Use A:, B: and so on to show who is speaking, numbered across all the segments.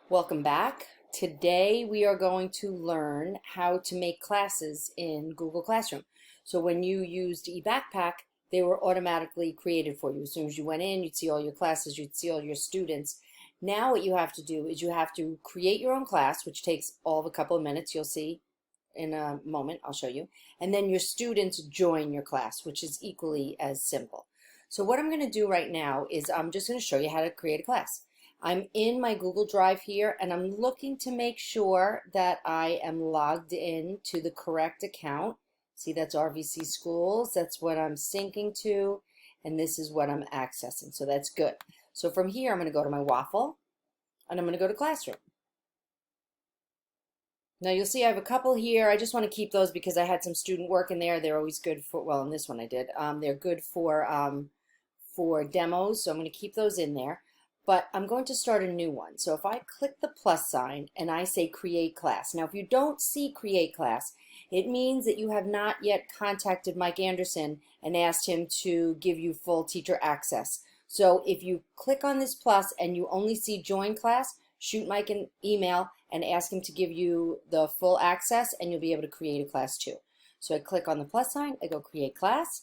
A: Welcome back. Today we are going to learn how to make classes in Google Classroom. So when you used eBackpack, they were automatically created for you. As soon as you went in, you'd see all your classes, you'd see all your students. Now what you have to do is you have to create your own class, which takes all of a couple of minutes. You'll see in a moment, I'll show you. And then your students join your class, which is equally as simple. So what I'm going to do right now is I'm just going to show you how to create a class. I'm in my Google Drive here and I'm looking to make sure that I am logged in to the correct account. See, that's RVC Schools. That's what I'm syncing to, and this is what I'm accessing. So that's good. So from here, I'm going to go to my waffle and I'm going to go to Classroom. Now you'll see I have a couple here. I just want to keep those because I had some student work in there. They're always good for, well, in this one I did. They're good for demos, so I'm going to keep those in there. But I'm going to start a new one. So if I click the plus sign and I say create class. Now if you don't see create class, it means that you have not yet contacted Mike Anderson and asked him to give you full teacher access. So if you click on this plus and you only see join class, shoot Mike an email and ask him to give you the full access and you'll be able to create a class too. So I click on the plus sign, I go create class.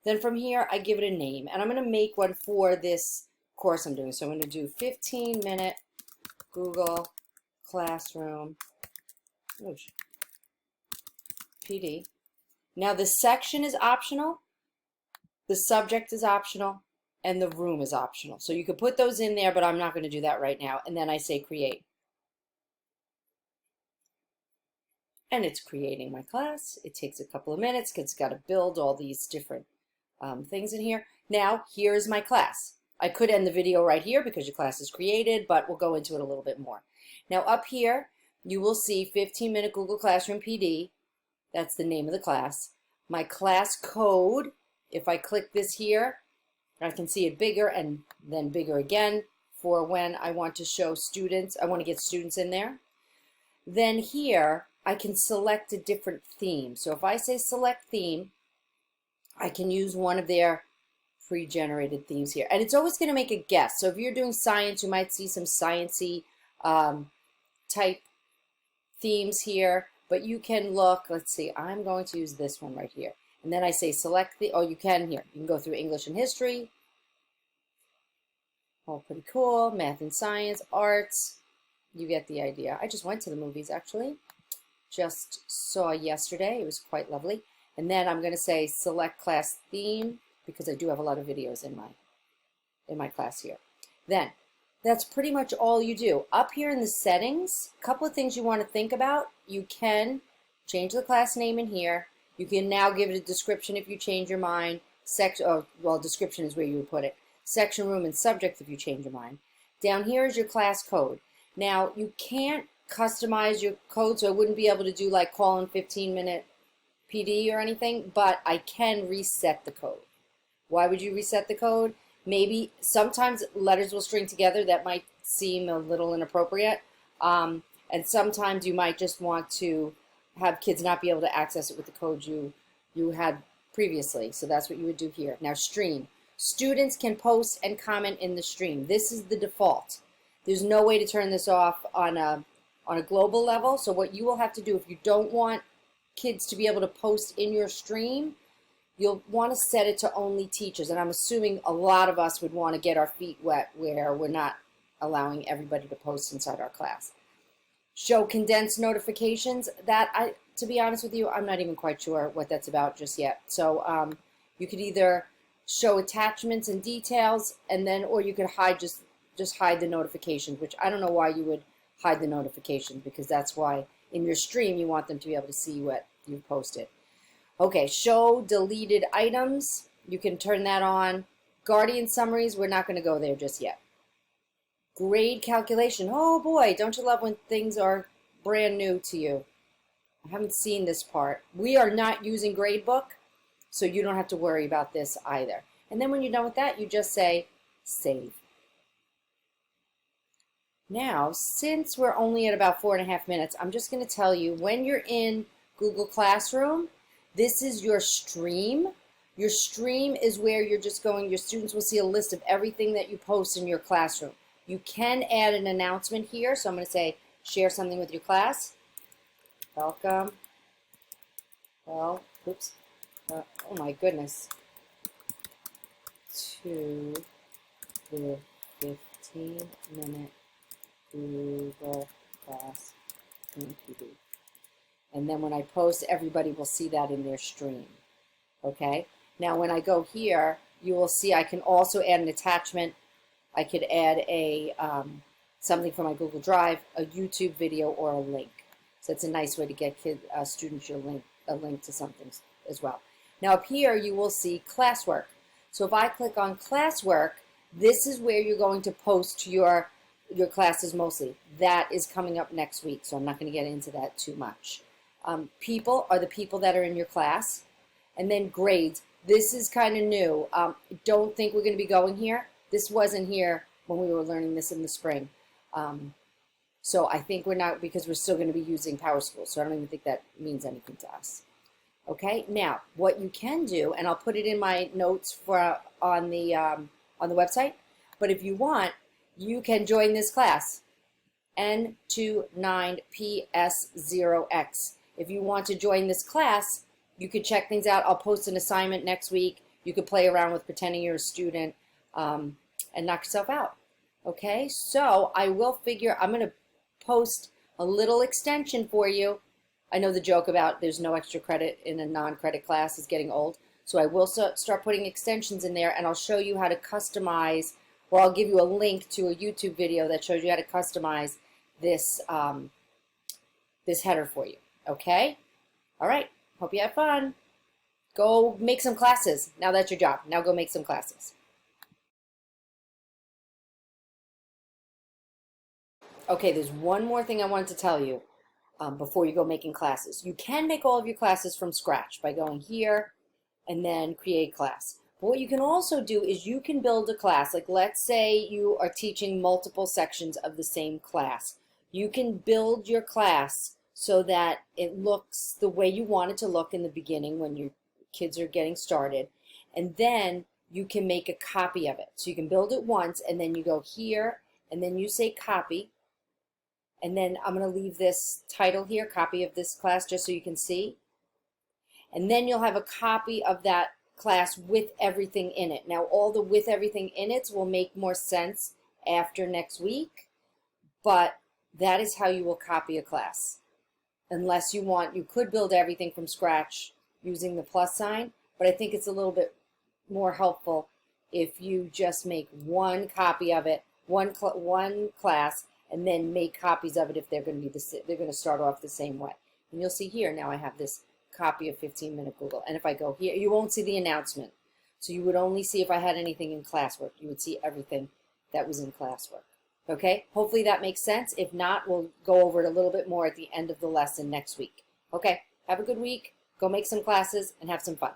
A: Then from here I give it a name and I'm going to make one for this course I'm doing. So I'm going to do 15-minute Google Classroom PD. Now the section is optional, the subject is optional, and the room is optional. So you could put those in there, but I'm not going to do that right now. And then I say create. And it's creating my class. It takes a couple of minutes because it's got to build all these different things in here. Now here's my class. I could end the video right here because your class is created, but we'll go into it a little bit more. Now up here, you will see 15-minute Google Classroom PD. That's the name of the class. My class code, if I click this here, I can see it bigger and then bigger again for when I want to show students. I want to get students in there. Then here, I can select a different theme. So if I say select theme, I can use one of their pre-generated themes here, and it's always going to make a guess. So if you're doing science, you might see some sciencey type themes here, but you can look. Let's see, I'm going to use this one right here, and then I say select the. Oh, you can here. You can go through English and history. All pretty cool. Math and science, arts. You get the idea. I just went to the movies actually. Just saw yesterday. It was quite lovely. And then I'm going to say select class theme, because I do have a lot of videos in my class here. Then that's pretty much all you do. Up here in the settings, a couple of things you want to think about. You can change the class name in here. You can now give it a description if you change your mind. Description is where you would put it. Section, room, and subject if you change your mind. Down here is your class code. Now you can't customize your code, so I wouldn't be able to do like call in 15-minute PD or anything, but I can reset the code. Why would you reset the code? Maybe sometimes letters will string together. That might seem a little inappropriate. And sometimes you might just want to have kids not be able to access it with the code you had previously. So that's what you would do here. Now stream. Students can post and comment in the stream. This is the default. There's no way to turn this off on a global level. So what you will have to do if you don't want kids to be able to post in your stream, you'll want to set it to only teachers, and I'm assuming a lot of us would want to get our feet wet where we're not allowing everybody to post inside our class. Show condensed notifications. That, to be honest with you, I'm not even quite sure what that's about just yet. So you could either show attachments and details, and then, or you could hide just hide the notifications, which I don't know why you would hide the notifications, because that's why in your stream you want them to be able to see what you've posted. Okay, show deleted items. You can turn that on. Guardian summaries, we're not going to go there just yet. Grade calculation. Oh boy, don't you love when things are brand new to you? I haven't seen this part. We are not using Gradebook, so you don't have to worry about this either. And then when you're done with that, you just say save. Now, since we're only at about 4.5 minutes, I'm just going to tell you when you're in Google Classroom, this is your stream. Your stream is where you're just going, your students will see a list of everything that you post in your classroom. You can add an announcement here. So I'm going to say, share something with your class. Welcome. Well, oops. Oh my goodness. To the 15-minute Google Class MPD. And then when I post, everybody will see that in their stream. Okay? Now when I go here, you will see I can also add an attachment. I could add a something from my Google Drive, a YouTube video, or a link. So it's a nice way to get students a link to something as well. Now up here you will see classwork. So if I click on classwork, this is where you're going to post your classes mostly. That is coming up next week, so I'm not going to get into that too much. People are the people that are in your class. And then grades. This is kind of new. Don't think we're going to be going here. This wasn't here when we were learning this in the spring. So I think we're not, because we're still going to be using PowerSchool. So I don't even think that means anything to us. Okay, now what you can do, and I'll put it in my notes for on the website, but if you want, you can join this class, N29PS0X. If you want to join this class, you could check things out. I'll post an assignment next week. You could play around with pretending you're a student and knock yourself out. Okay, so I will figure, I'm going to post a little extension for you. I know the joke about there's no extra credit in a non-credit class is getting old. So I will start putting extensions in there, and I'll show you how to customize, or I'll give you a link to a YouTube video that shows you how to customize this, this header for you. Okay? All right. Hope you have fun. Go make some classes. Now that's your job. Now go make some classes. Okay, there's one more thing I wanted to tell you before you go making classes. You can make all of your classes from scratch by going here and then create class. But what you can also do is you can build a class. Like let's say you are teaching multiple sections of the same class. You can build your class so that it looks the way you want it to look in the beginning when your kids are getting started. And then you can make a copy of it. So you can build it once, and then you go here, and then you say copy. And then I'm going to leave this title here, copy of this class, just so you can see. And then you'll have a copy of that class with everything in it. Now, all the with everything in it will make more sense after next week, but that is how you will copy a class. Unless you want, you could build everything from scratch using the plus sign, but I think it's a little bit more helpful if you just make one copy of it, one class, and then make copies of it if they're going to be they're going to start off the same way. And you'll see here now I have this copy of 15-minute Google, and if I go here, you won't see the announcement. So you would only see if I had anything in classwork. You would see everything that was in classwork. Okay, hopefully that makes sense. If not, we'll go over it a little bit more at the end of the lesson next week. Okay, have a good week. Go make some classes and have some fun.